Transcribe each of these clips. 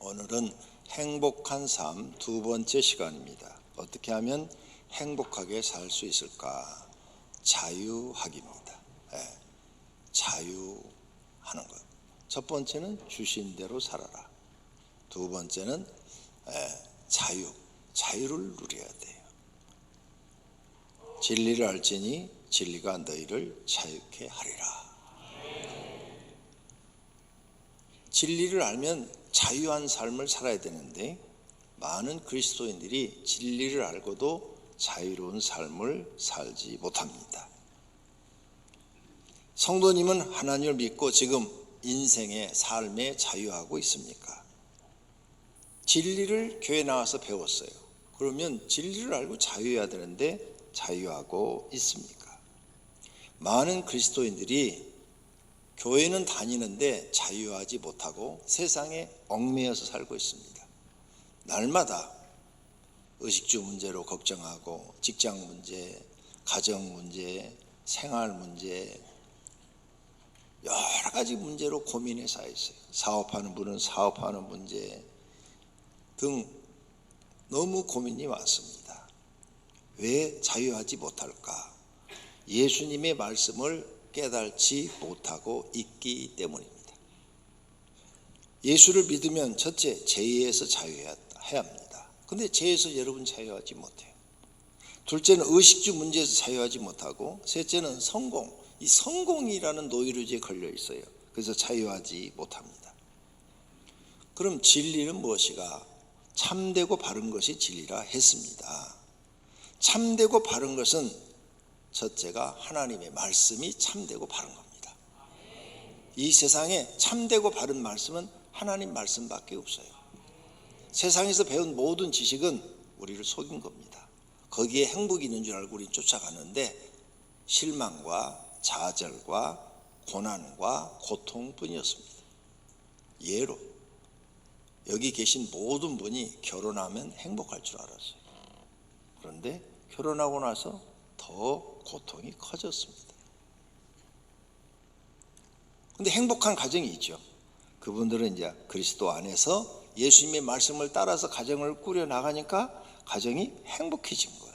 오늘은 행복한 삶 두 번째 시간입니다. 어떻게 하면 행복하게 살 수 있을까? 자유하기입니다. 자유하는 것. 첫 번째는 주신 대로 살아라. 두 번째는 자유를 누려야 돼요. 진리를 알지니 진리가 너희를 자유케 하리라. 진리를 알면 자유한 삶을 살아야 되는데 많은 그리스도인들이 진리를 알고도 자유로운 삶을 살지 못합니다. 성도님은 하나님을 믿고 지금 인생의 삶에 자유하고 있습니까? 진리를 교회 나와서 배웠어요. 그러면 진리를 알고 자유해야 되는데 자유하고 있습니까? 많은 그리스도인들이 교회는 다니는데 자유하지 못하고 세상에 얽매여서 살고 있습니다. 날마다 의식주 문제로 걱정하고 직장 문제, 가정 문제, 생활 문제, 여러 가지 문제로 고민에 쌓여 있어요. 사업하는 분은 사업하는 문제 등 너무 고민이 많습니다. 왜 자유하지 못할까? 예수님의 말씀을 깨달지 못하고 있기 때문입니다. 예수를 믿으면 첫째, 죄에서 자유해야 합니다. 그런데 죄에서 여러분 자유하지 못해요. 둘째는 의식주 문제에서 자유하지 못하고, 셋째는 성공, 이 성공이라는 노이로제에 걸려 있어요. 그래서 자유하지 못합니다. 그럼 진리는 무엇이가? 참되고 바른 것이 진리라 했습니다. 참되고 바른 것은 첫째가 하나님의 말씀이 참되고 바른 겁니다. 이 세상에 참되고 바른 말씀은 하나님 말씀밖에 없어요. 세상에서 배운 모든 지식은 우리를 속인 겁니다. 거기에 행복이 있는 줄 알고 우리는 쫓아가는데 실망과 좌절과 고난과 고통뿐이었습니다. 예로 여기 계신 모든 분이 결혼하면 행복할 줄 알았어요. 그런데 결혼하고 나서 더 고통이 커졌습니다. 그런데 행복한 가정이 있죠. 그분들은 이제 그리스도 안에서 예수님의 말씀을 따라서 가정을 꾸려 나가니까 가정이 행복해진 거예요.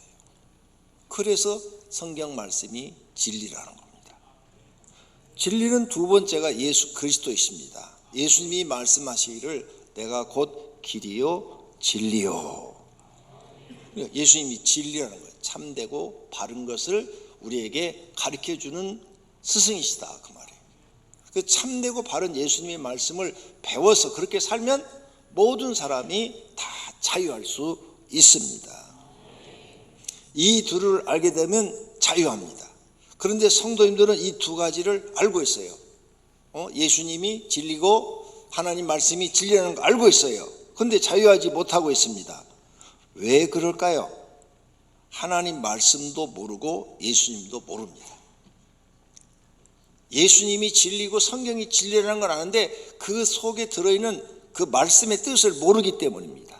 그래서 성경 말씀이 진리라는 겁니다. 진리는 두 번째가 예수 그리스도이십니다. 예수님이 말씀하시기를 내가 곧 길이요 진리요. 예수님이 진리라는 거예요. 참되고 바른 것을 우리에게 가르쳐주는 스승이시다 그 말이에요. 그 참되고 바른 예수님의 말씀을 배워서 그렇게 살면 모든 사람이 다 자유할 수 있습니다. 이 둘을 알게 되면 자유합니다. 그런데 성도님들은 이 두 가지를 알고 있어요. 예수님이 진리고 하나님 말씀이 진리라는 걸 알고 있어요. 그런데 자유하지 못하고 있습니다. 왜 그럴까요? 하나님 말씀도 모르고 예수님도 모릅니다. 예수님이 진리고 성경이 진리라는 걸 아는데 그 속에 들어있는 그 말씀의 뜻을 모르기 때문입니다.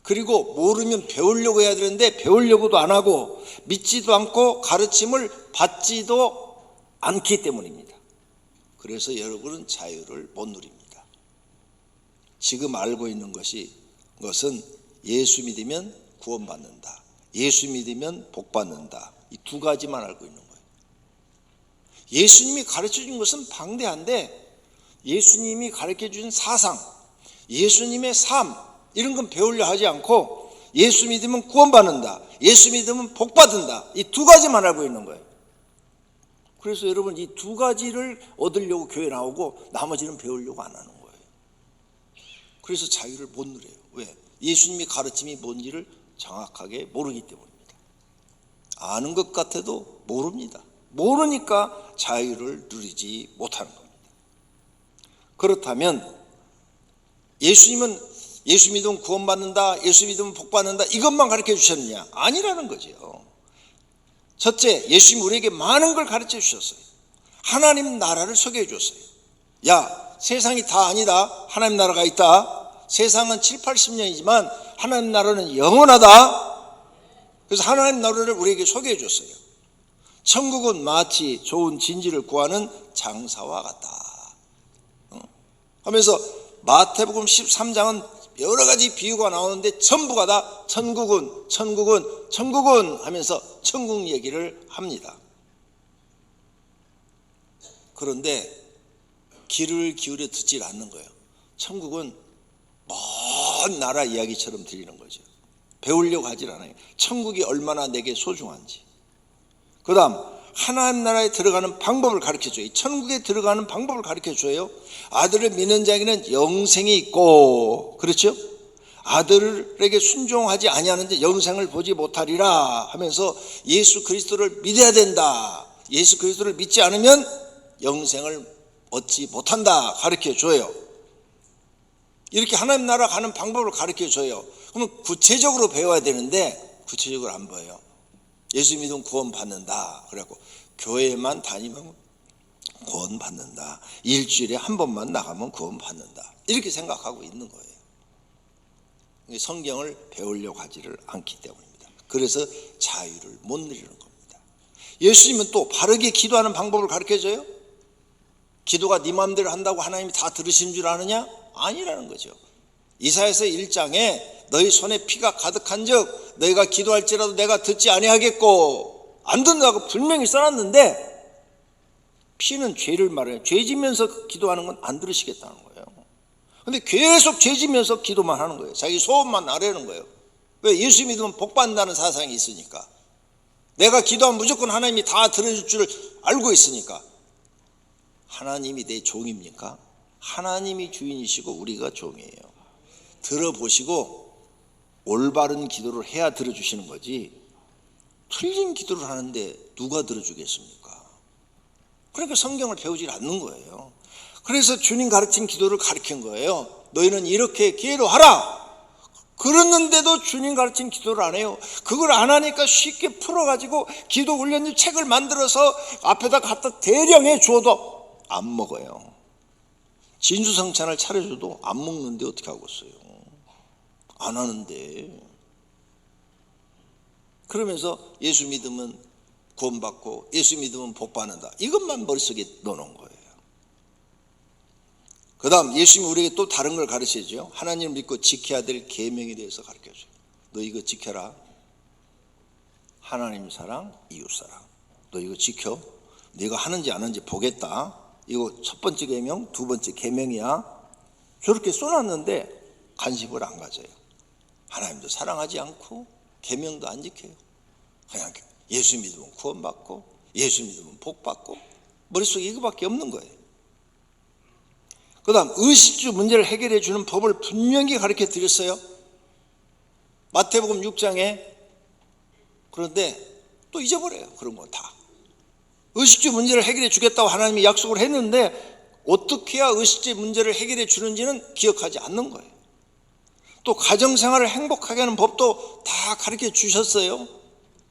그리고 모르면 배우려고 해야 되는데 배우려고도 안 하고 믿지도 않고 가르침을 받지도 않기 때문입니다. 그래서 여러분은 자유를 못 누립니다. 지금 알고 있는 것은 예수 믿으면 구원받는다. 예수 믿으면 복받는다. 이 두 가지만 알고 있는 거예요. 예수님이 가르쳐준 것은 방대한데 예수님이 가르쳐준 사상, 예수님의 삶 이런 건 배우려 하지 않고 예수 믿으면 구원받는다. 예수 믿으면 복받는다. 이 두 가지만 알고 있는 거예요. 그래서 여러분 이 두 가지를 얻으려고 교회 나오고 나머지는 배우려고 안 하는 거예요. 그래서 자유를 못 누려요. 왜? 예수님이 가르침이 뭔지를 정확하게 모르기 때문입니다. 아는 것 같아도 모릅니다. 모르니까 자유를 누리지 못하는 겁니다. 그렇다면 예수님은 예수 믿으면 구원받는다, 예수 믿으면 복받는다 이것만 가르쳐 주셨느냐? 아니라는 거죠. 첫째, 예수님이 우리에게 많은 걸 가르쳐 주셨어요. 하나님 나라를 소개해 줬어요. 야, 세상이 다 아니다. 하나님 나라가 있다. 세상은 7, 80년이지만 하나님 나라는 영원하다. 그래서 하나님 나라를 우리에게 소개해 줬어요. 천국은 마치 좋은 진지를 구하는 장사와 같다 하면서 마태복음 13장은 여러 가지 비유가 나오는데 전부가 다 천국은 하면서 천국 얘기를 합니다. 그런데 귀를 기울여 듣질 않는 거예요. 천국은 먼 나라 이야기처럼 들리는 거죠. 배우려고 하질 않아요. 천국이 얼마나 내게 소중한지. 그 다음 하나님 나라에 들어가는 방법을 가르쳐줘요. 천국에 들어가는 방법을 가르쳐줘요. 아들을 믿는 자에게는 영생이 있고, 그렇죠? 아들에게 순종하지 아니하는 자 영생을 보지 못하리라 하면서 예수 그리스도를 믿어야 된다. 예수 그리스도를 믿지 않으면 영생을 얻지 못한다 가르쳐줘요. 이렇게 하나님 나라 가는 방법을 가르쳐줘요. 그러면 구체적으로 배워야 되는데 구체적으로 안 보여요. 예수 믿으면 구원 받는다. 그래갖고 교회만 다니면 구원 받는다. 일주일에 한 번만 나가면 구원 받는다. 이렇게 생각하고 있는 거예요. 성경을 배우려고 하지를 않기 때문입니다. 그래서 자유를 못 누리는 겁니다. 예수님은 또 바르게 기도하는 방법을 가르쳐줘요. 기도가 네 마음대로 한다고 하나님이 다 들으신 줄 아느냐? 아니라는 거죠. 이사야서 1장에 너희 손에 피가 가득한 즉 너희가 기도할지라도 내가 듣지 아니하겠고, 안 듣는다고 분명히 써놨는데 피는 죄를 말해요. 죄 지면서 기도하는 건 안 들으시겠다는 거예요. 근데 계속 죄 지면서 기도만 하는 거예요. 자기 소원만 아뢰는 거예요. 왜? 예수 믿으면 복 받는다는 사상이 있으니까. 내가 기도하면 무조건 하나님이 다 들어줄 줄 알고 있으니까. 하나님이 내 종입니까? 하나님이 주인이시고 우리가 종이에요. 들어보시고 올바른 기도를 해야 들어주시는 거지, 틀린 기도를 하는데 누가 들어주겠습니까? 그러니까 성경을 배우지 않는 거예요. 그래서 주님 가르친 기도를 가르친 거예요. 너희는 이렇게 기도하라. 그랬는데도 주님 가르친 기도를 안 해요. 그걸 안 하니까 쉽게 풀어가지고 기도 훈련집 책을 만들어서 앞에다 갖다 대령해 주어도 안 먹어요. 진수성찬을 차려줘도 안 먹는데 어떻게 하겠어요? 안 하는데. 그러면서 예수 믿으면 구원받고 예수 믿으면 복 받는다, 이것만 머릿속에 넣어놓은 거예요. 그 다음 예수님이 우리에게 또 다른 걸 가르쳐줘요. 하나님을 믿고 지켜야 될 계명에 대해서 가르쳐줘요. 너 이거 지켜라. 하나님 사랑, 이웃 사랑. 너 이거 지켜. 네가 하는지 안 하는지 보겠다. 이거 첫 번째 계명, 두 번째 계명이야. 저렇게 써놨는데 관심을 안 가져요. 하나님도 사랑하지 않고 계명도 안 지켜요. 그냥 예수 믿으면 구원받고 예수 믿으면 복받고, 머릿속에 이거밖에 없는 거예요. 그 다음 의식주 문제를 해결해 주는 법을 분명히 가르쳐 드렸어요. 마태복음 6장에. 그런데 또 잊어버려요. 그런 거 다. 의식주 문제를 해결해 주겠다고 하나님이 약속을 했는데 어떻게 해야 의식주 문제를 해결해 주는지는 기억하지 않는 거예요. 또 가정생활을 행복하게 하는 법도 다 가르쳐 주셨어요.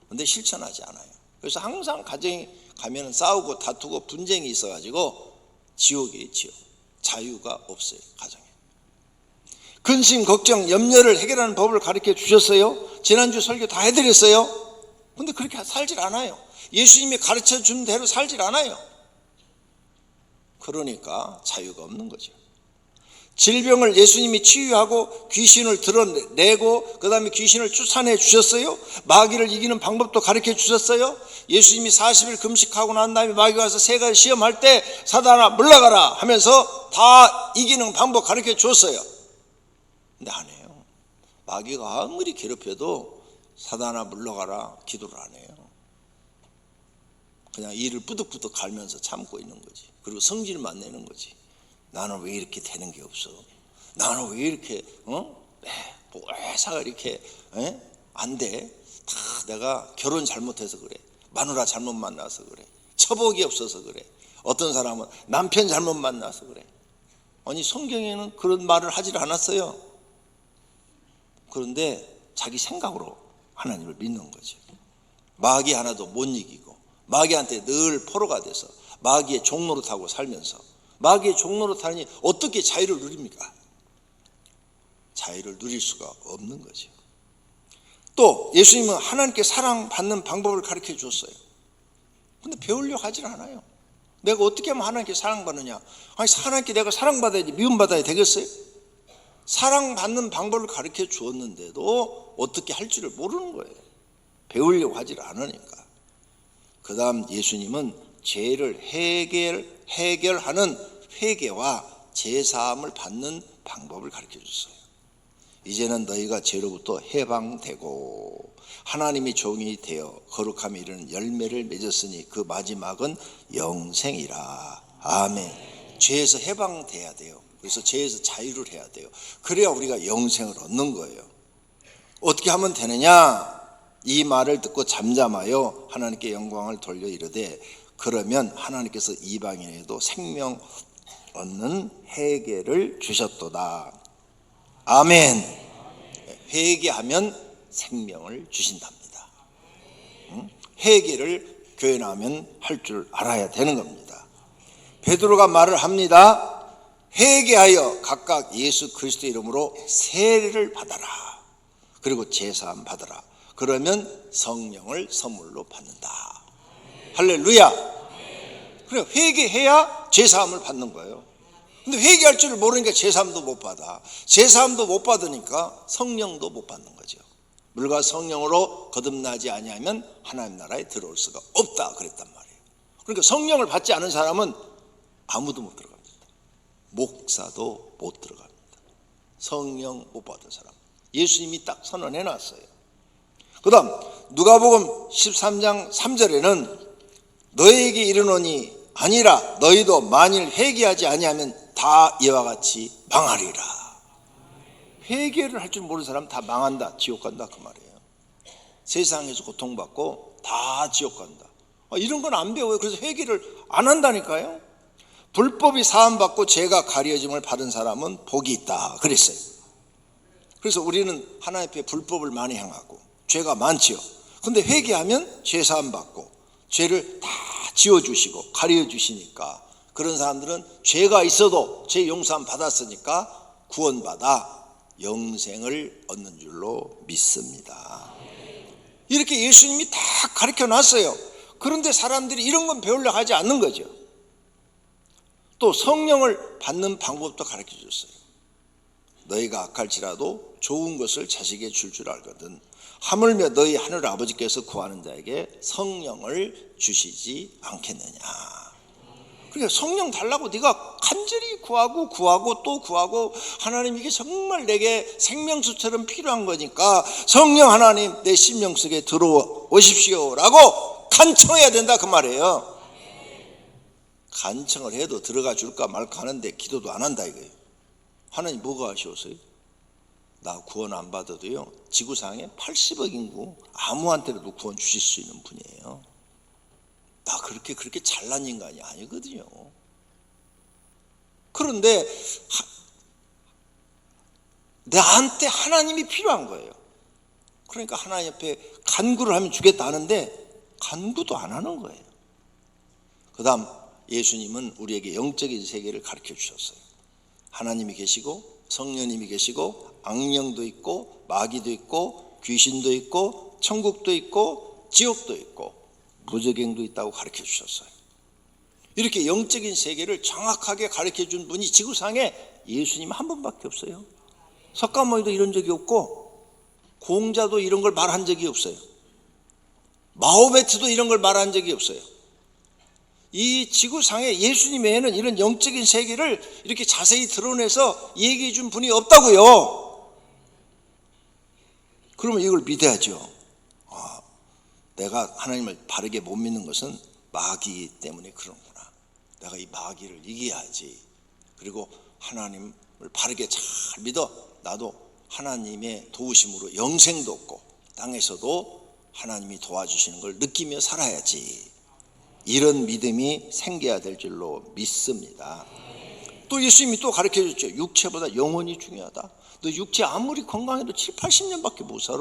그런데 실천하지 않아요. 그래서 항상 가정에 가면 싸우고 다투고 분쟁이 있어가지고 지옥이에요, 지옥. 자유가 없어요, 가정에. 근심, 걱정, 염려를 해결하는 법을 가르쳐 주셨어요. 지난주 설교 다 해드렸어요. 근데 그렇게 살질 않아요. 예수님이 가르쳐 준 대로 살질 않아요. 그러니까 자유가 없는 거죠. 질병을 예수님이 치유하고 귀신을 드러내고 그 다음에 귀신을 쫓아내 주셨어요. 마귀를 이기는 방법도 가르쳐 주셨어요. 예수님이 40일 금식하고 난 다음에 마귀가 와서 세 가지 시험할 때 사단아 물러가라 하면서 다 이기는 방법 가르쳐 줬어요. 근데 안 해요. 마귀가 아무리 괴롭혀도 사단아 물러가라 기도를 안 해요. 그냥 이를 뿌득뿌득 갈면서 참고 있는 거지. 그리고 성질만 내는 거지. 나는 왜 이렇게 되는 게 없어? 나는 왜 이렇게 회사가 이렇게 안 돼? 다 내가 결혼 잘못해서 그래. 마누라 잘못 만나서 그래. 처복이 없어서 그래. 어떤 사람은 남편 잘못 만나서 그래. 아니 성경에는 그런 말을 하질 않았어요. 그런데 자기 생각으로 하나님을 믿는 거죠. 마귀 하나도 못 이기고 마귀한테 늘 포로가 돼서 마귀의 종노릇하고 살면서 마귀의 종노릇하니 어떻게 자유를 누립니까? 자유를 누릴 수가 없는 거죠. 또 예수님은 하나님께 사랑받는 방법을 가르쳐 줬어요. 근데 배우려고 하질 않아요. 내가 어떻게 하면 하나님께 사랑받느냐? 아니 하나님께 내가 사랑받아야지 미움받아야 되겠어요? 사랑받는 방법을 가르쳐 주었는데도 어떻게 할 줄을 모르는 거예요. 배우려고 하질 않으니까. 그 다음 예수님은 죄를 해결하는 회개와 제사함을 받는 방법을 가르쳐 줬어요. 이제는 너희가 죄로부터 해방되고 하나님의 종이 되어 거룩함에 이르는 열매를 맺었으니 그 마지막은 영생이라. 아멘. 죄에서 해방돼야 돼요. 그래서 죄에서 자유를 해야 돼요. 그래야 우리가 영생을 얻는 거예요. 어떻게 하면 되느냐? 이 말을 듣고 잠잠하여 하나님께 영광을 돌려 이르되 그러면 하나님께서 이방인에도 생명 얻는 회개를 주셨도다. 아멘. 회개하면 생명을 주신답니다. 회개를 교회 나오면 할 줄 알아야 되는 겁니다. 베드로가 말을 합니다. 회개하여 각각 예수 그리스도 이름으로 세례를 받아라. 그리고 제사함 받아라. 그러면 성령을 선물로 받는다. 할렐루야. 그래, 회개해야 제사함을 받는 거예요. 근데 회개할 줄을 모르니까 제사함도 못 받아. 제사함도 못 받으니까 성령도 못 받는 거죠. 물과 성령으로 거듭나지 아니하면 하나님 나라에 들어올 수가 없다 그랬단 말이에요. 그러니까 성령을 받지 않은 사람은 아무도 못 들어갑니다. 목사도 못 들어갑니다. 성령 못 받은 사람 예수님이 딱 선언해 놨어요. 그 다음 누가복음 13장 3절에는 너희에게 이르노니 아니라 너희도 만일 회개하지 아니하면 다 이와 같이 망하리라. 회개를 할 줄 모르는 사람 다 망한다, 지옥 간다 그 말이에요. 세상에서 고통받고 다 지옥 간다. 이런 건 안 배워요. 그래서 회개를 안 한다니까요. 불법이 사함받고 죄가 가려짐을 받은 사람은 복이 있다 그랬어요. 그래서 우리는 하나님 앞에 불법을 많이 행하고 죄가 많지요. 근데 회개하면 죄 사함받고 죄를 다 지워주시고 가려주시니까 그런 사람들은 죄가 있어도 죄 용서함 받았으니까 구원받아 영생을 얻는 줄로 믿습니다. 이렇게 예수님이 다 가르쳐 놨어요. 그런데 사람들이 이런 건 배우려고 하지 않는 거죠. 또 성령을 받는 방법도 가르쳐 줬어요. 너희가 악할지라도 좋은 것을 자식에게 줄 알거든 하물며 너희 하늘 아버지께서 구하는 자에게 성령을 주시지 않겠느냐. 그러니까 성령 달라고 네가 간절히 구하고 또 구하고 하나님 이게 정말 내게 생명수처럼 필요한 거니까 성령 하나님 내 심령 속에 들어오십시오라고 간청해야 된다 그 말이에요. 간청을 해도 들어가 줄까 말까 하는데 기도도 안 한다 이거예요. 하나님 뭐가 아쉬웠어요? 나 구원 안 받아도요 지구상에 80억 인구 아무한테라도 구원 주실 수 있는 분이에요. 나 그렇게 잘난 인간이 아니거든요. 그런데 나한테 하나님이 필요한 거예요. 그러니까 하나님 옆에 간구를 하면 주겠다 하는데 간구도 안 하는 거예요. 그 다음 예수님은 우리에게 영적인 세계를 가르쳐 주셨어요. 하나님이 계시고 성령님이 계시고 악령도 있고 마귀도 있고 귀신도 있고 천국도 있고 지옥도 있고 무저갱도 있다고 가르쳐 주셨어요. 이렇게 영적인 세계를 정확하게 가르쳐 준 분이 지구상에 예수님 한 분밖에 없어요. 석가모니도 이런 적이 없고 공자도 이런 걸 말한 적이 없어요. 마호메트도 이런 걸 말한 적이 없어요. 이 지구상에 예수님 외에는 이런 영적인 세계를 이렇게 자세히 드러내서 얘기해 준 분이 없다고요. 그러면 이걸 믿어야죠. 내가 하나님을 바르게 못 믿는 것은 마귀 때문에 그런구나. 내가 이 마귀를 이겨야지. 그리고 하나님을 바르게 잘 믿어 나도 하나님의 도우심으로 영생도 얻고 땅에서도 하나님이 도와주시는 걸 느끼며 살아야지. 이런 믿음이 생겨야 될 줄로 믿습니다. 또 예수님이 또 가르쳐줬죠. 육체보다 영혼이 중요하다. 너 육체 아무리 건강해도 7, 80년밖에 못 살아.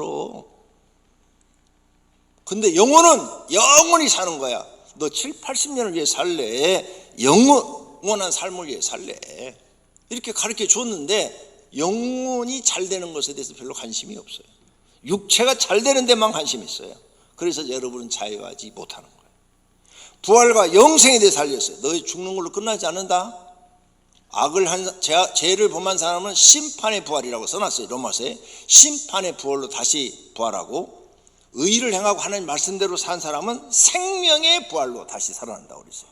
근데 영혼은 영원히 사는 거야. 너 7, 80년을 위해 살래? 영원한 삶을 위해 살래? 이렇게 가르쳐 줬는데 영혼이 잘 되는 것에 대해서 별로 관심이 없어요. 육체가 잘 되는 데만 관심이 있어요. 그래서 여러분은 자유하지 못하는 거예요. 부활과 영생에 대해서 알렸어요. 너희 죽는 걸로 끝나지 않는다. 악을 한 죄를 범한 사람은 심판의 부활이라고 써놨어요. 로마서에 심판의 부활로 다시 부활하고, 의를 행하고 하나님 말씀대로 산 사람은 생명의 부활로 다시 살아난다고 그랬어요.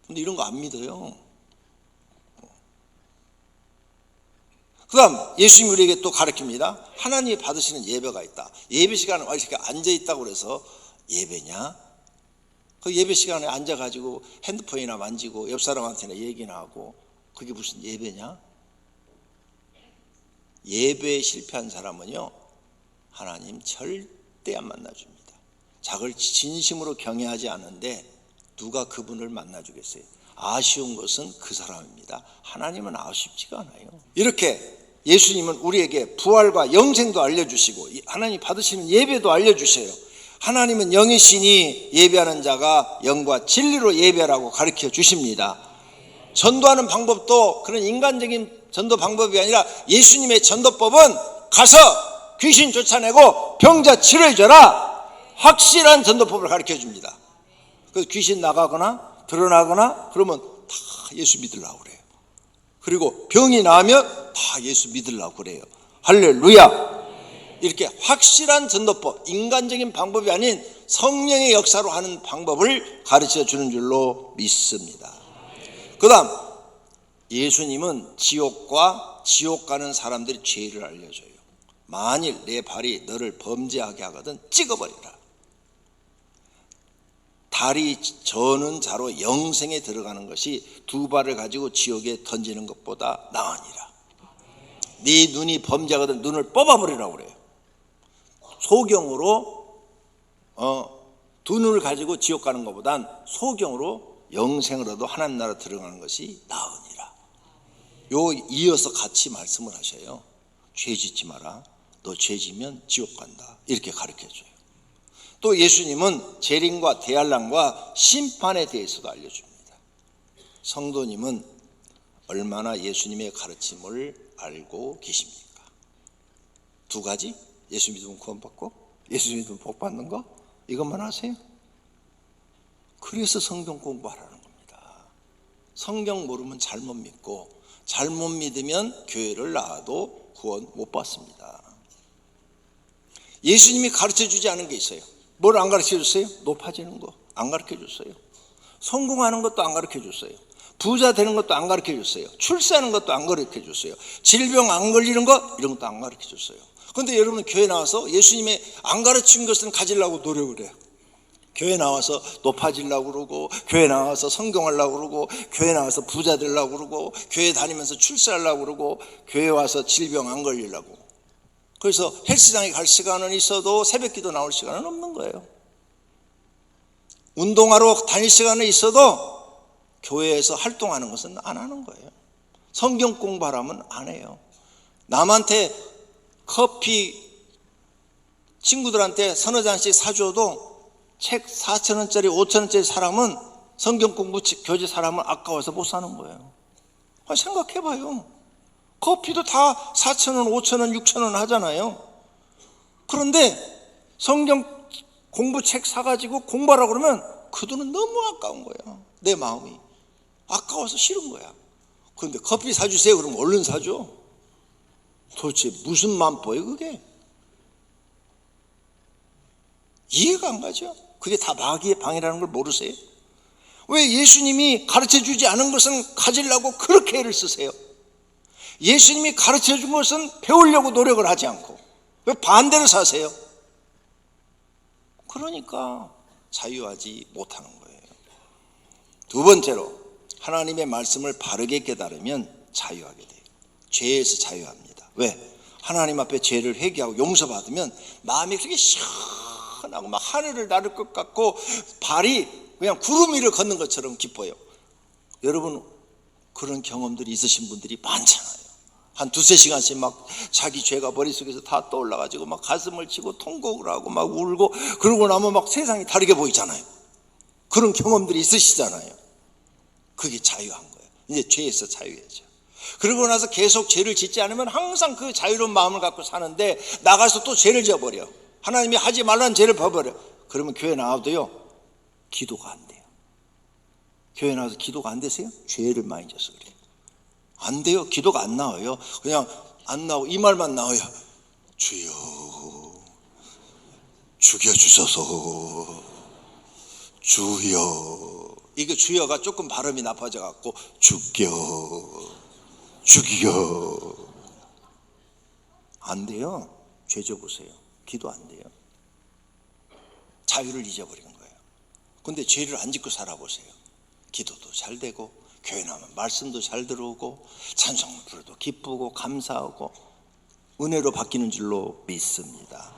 근데 이런 거 안 믿어요. 그 다음 예수님이 우리에게 또 가르칩니다. 하나님이 받으시는 예배가 있다. 예배 시간에 이렇게 앉아있다고 그래서 예배냐? 그 예배 시간에 앉아가지고 핸드폰이나 만지고 옆 사람한테나 얘기나 하고, 그게 무슨 예배냐? 예배에 실패한 사람은요, 하나님 절대 안 만나줍니다. 자기를 진심으로 경외하지 않는데 누가 그분을 만나주겠어요? 아쉬운 것은 그 사람입니다. 하나님은 아쉽지가 않아요. 이렇게 예수님은 우리에게 부활과 영생도 알려주시고 하나님 받으시는 예배도 알려주셔요. 하나님은 영이시니 예배하는 자가 영과 진리로 예배하라고 가르쳐 주십니다. 전도하는 방법도 그런 인간적인 전도 방법이 아니라 예수님의 전도법은 가서 귀신 쫓아내고 병자 치료해줘라, 확실한 전도법을 가르쳐 줍니다. 그래서 귀신 나가거나 드러나거나 그러면 다 예수 믿으려고 그래요. 그리고 병이 나면 다 예수 믿으려고 그래요. 할렐루야. 이렇게 확실한 전도법, 인간적인 방법이 아닌 성령의 역사로 하는 방법을 가르쳐 주는 줄로 믿습니다. 그 다음 예수님은 지옥과 지옥 가는 사람들의 죄를 알려줘요. 만일 내 발이 너를 범죄하게 하거든 찍어버려라. 다리 저는 자로 영생에 들어가는 것이 두 발을 가지고 지옥에 던지는 것보다 나으니라. 네 눈이 범죄하거든 눈을 뽑아버리라고 그래요. 소경으로 두 눈을 가지고 지옥 가는 것보단 소경으로 영생을 얻어 하나님 나라 들어가는 것이 나으니라. 요 이어서 같이 말씀을 하셔요. 죄 짓지 마라. 너 죄 지면 지옥 간다. 이렇게 가르쳐줘요. 또 예수님은 재림과 대환란과 심판에 대해서도 알려줍니다. 성도님은 얼마나 예수님의 가르침을 알고 계십니까? 두 가지? 예수 믿으면 구원받고 예수 믿으면 복받는 거? 이것만 하세요? 그래서 성경 공부하라는 겁니다. 성경 모르면 잘못 믿고 잘못 믿으면 교회를 나와도 구원 못 받습니다. 예수님이 가르쳐주지 않은 게 있어요. 뭘 안 가르쳐줬어요? 높아지는 거 안 가르쳐줬어요. 성공하는 것도 안 가르쳐줬어요. 부자 되는 것도 안 가르쳐줬어요. 출세하는 것도 안 가르쳐줬어요. 질병 안 걸리는 것 이런 것도 안 가르쳐줬어요. 그런데 여러분 교회 나와서 예수님의 안 가르친 것은 가지려고 노력을 해요. 교회 나와서 높아지려고 그러고, 교회 나와서 성공하려고 그러고, 교회 나와서 부자 되려고 그러고, 교회 다니면서 출세하려고 그러고, 교회 와서 질병 안 걸리려고. 그래서 헬스장에 갈 시간은 있어도 새벽기도 나올 시간은 없는 거예요. 운동하러 다닐 시간은 있어도 교회에서 활동하는 것은 안 하는 거예요. 성경 공부하라면 안 해요. 남한테 커피 친구들한테 서너 잔씩 사줘도 책 4,000원짜리 5,000원짜리 사람은 성경 공부 교재 사람은 아까워서 못 사는 거예요. 생각해봐요. 커피도 다 4,000원, 5,000원, 6,000원 하잖아요. 그런데 성경 공부책 사가지고 공부하라고 그러면 그 돈은 너무 아까운 거야. 내 마음이 아까워서 싫은 거야. 그런데 커피 사주세요 그러면 얼른 사줘. 도대체 무슨 만보예요 그게? 이해가 안 가죠? 그게 다 마귀의 방해라는 걸 모르세요? 왜 예수님이 가르쳐주지 않은 것은 가지려고 그렇게 애를 쓰세요? 예수님이 가르쳐준 것은 배우려고 노력을 하지 않고 왜 반대로 사세요? 그러니까 자유하지 못하는 거예요. 두 번째로 하나님의 말씀을 바르게 깨달으면 자유하게 돼요. 죄에서 자유합니다. 왜? 하나님 앞에 죄를 회개하고 용서받으면 마음이 그렇게 시원하고 막 하늘을 나를 것 같고 발이 그냥 구름 위를 걷는 것처럼 기뻐요. 여러분 그런 경험들이 있으신 분들이 많잖아요. 한 두세 시간씩 막 자기 죄가 머릿속에서 다 떠올라가지고 막 가슴을 치고 통곡을 하고 막 울고 그러고 나면 막 세상이 다르게 보이잖아요. 그런 경험들이 있으시잖아요. 그게 자유한 거예요. 이제 죄에서 자유해져. 그러고 나서 계속 죄를 짓지 않으면 항상 그 자유로운 마음을 갖고 사는데 나가서 또 죄를 져버려. 하나님이 하지 말라는 죄를 봐버려. 그러면 교회 나와도요 기도가 안 돼요. 교회 나와서 기도가 안 되세요? 죄를 많이 져서 그래요. 안 돼요. 기도가 안 나와요. 그냥 안 나오고 이 말만 나와요. 주여 죽여주소서. 주여. 이게 주여가 조금 발음이 나빠져 갖고 죽여. 안 돼요. 죄 져보세요. 기도 안 돼요. 자유를 잊어버린 거예요. 근데 죄를 안 짓고 살아보세요. 기도도 잘 되고 교회 나오면 말씀도 잘 들어오고 찬송을 부르도 기쁘고 감사하고 은혜로 바뀌는 줄로 믿습니다.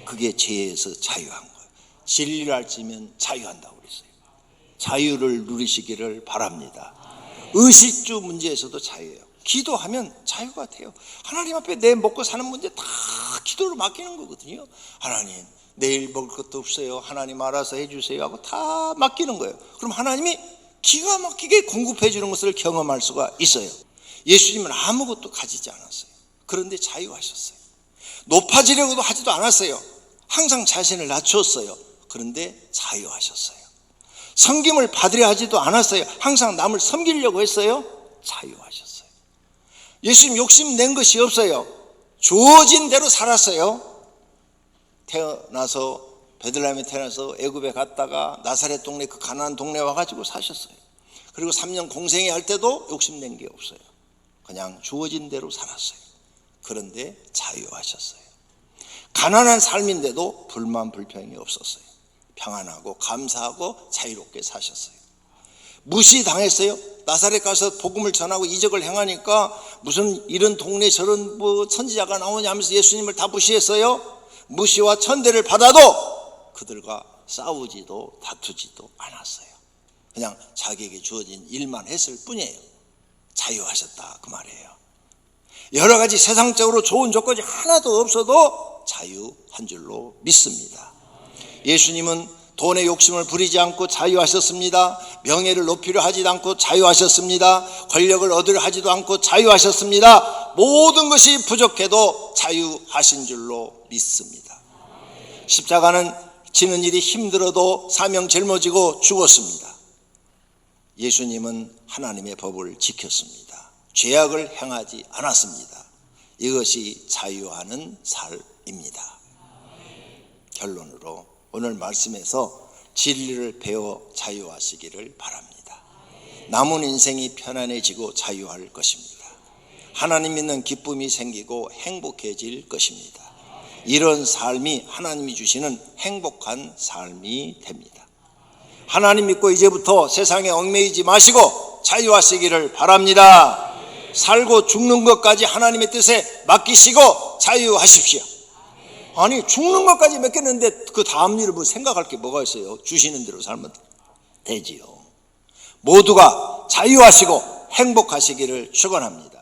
그게 죄에서 자유한 거예요. 진리를 알지면 자유한다고 그랬어요. 자유를 누리시기를 바랍니다. 의식주 문제에서도 자유예요. 기도하면 자유가 돼요. 하나님 앞에 내 먹고 사는 문제 다 기도로 맡기는 거거든요. 하나님 내일 먹을 것도 없어요. 하나님 알아서 해주세요 하고 다 맡기는 거예요. 그럼 하나님이 기가 막히게 공급해 주는 것을 경험할 수가 있어요. 예수님은 아무것도 가지지 않았어요. 그런데 자유하셨어요. 높아지려고도 하지도 않았어요. 항상 자신을 낮췄어요. 그런데 자유하셨어요. 섬김을 받으려 하지도 않았어요. 항상 남을 섬기려고 했어요. 자유하셨어요. 예수님 욕심낸 것이 없어요. 주어진 대로 살았어요. 태어나서 베들레헴에 태어나서 애굽에 갔다가 나사렛 동네 그 가나안 동네 와가지고 사셨어요. 그리고 3년 공생애 할 때도 욕심낸 게 없어요. 그냥 주어진 대로 살았어요. 그런데 자유하셨어요. 가난한 삶인데도 불만 불평이 없었어요. 평안하고 감사하고 자유롭게 사셨어요. 무시당했어요. 나사렛 가서 복음을 전하고 이적을 행하니까 무슨 이런 동네 저런 뭐 선지자가 나오냐 하면서 예수님을 다 무시했어요. 무시와 천대를 받아도 그들과 싸우지도 다투지도 않았어요. 그냥 자기에게 주어진 일만 했을 뿐이에요. 자유하셨다 그 말이에요. 여러 가지 세상적으로 좋은 조건이 하나도 없어도 자유한 줄로 믿습니다. 예수님은 돈의 욕심을 부리지 않고 자유하셨습니다. 명예를 높이려 하지도 않고 자유하셨습니다. 권력을 얻으려 하지도 않고 자유하셨습니다. 모든 것이 부족해도 자유하신 줄로 믿습니다. 십자가는 지는 일이 힘들어도 사명 짊어지고 죽었습니다. 예수님은 하나님의 법을 지켰습니다. 죄악을 행하지 않았습니다. 이것이 자유하는 삶입니다. 결론으로 오늘 말씀에서 진리를 배워 자유하시기를 바랍니다. 남은 인생이 편안해지고 자유할 것입니다. 하나님 믿는 기쁨이 생기고 행복해질 것입니다. 이런 삶이 하나님이 주시는 행복한 삶이 됩니다. 하나님 믿고 이제부터 세상에 얽매이지 마시고 자유하시기를 바랍니다. 살고 죽는 것까지 하나님의 뜻에 맡기시고 자유하십시오. 아니 죽는 것까지 맡겼는데 그 다음 일을 뭐 생각할 게 뭐가 있어요? 주시는 대로 살면 되지요. 모두가 자유하시고 행복하시기를 축원합니다.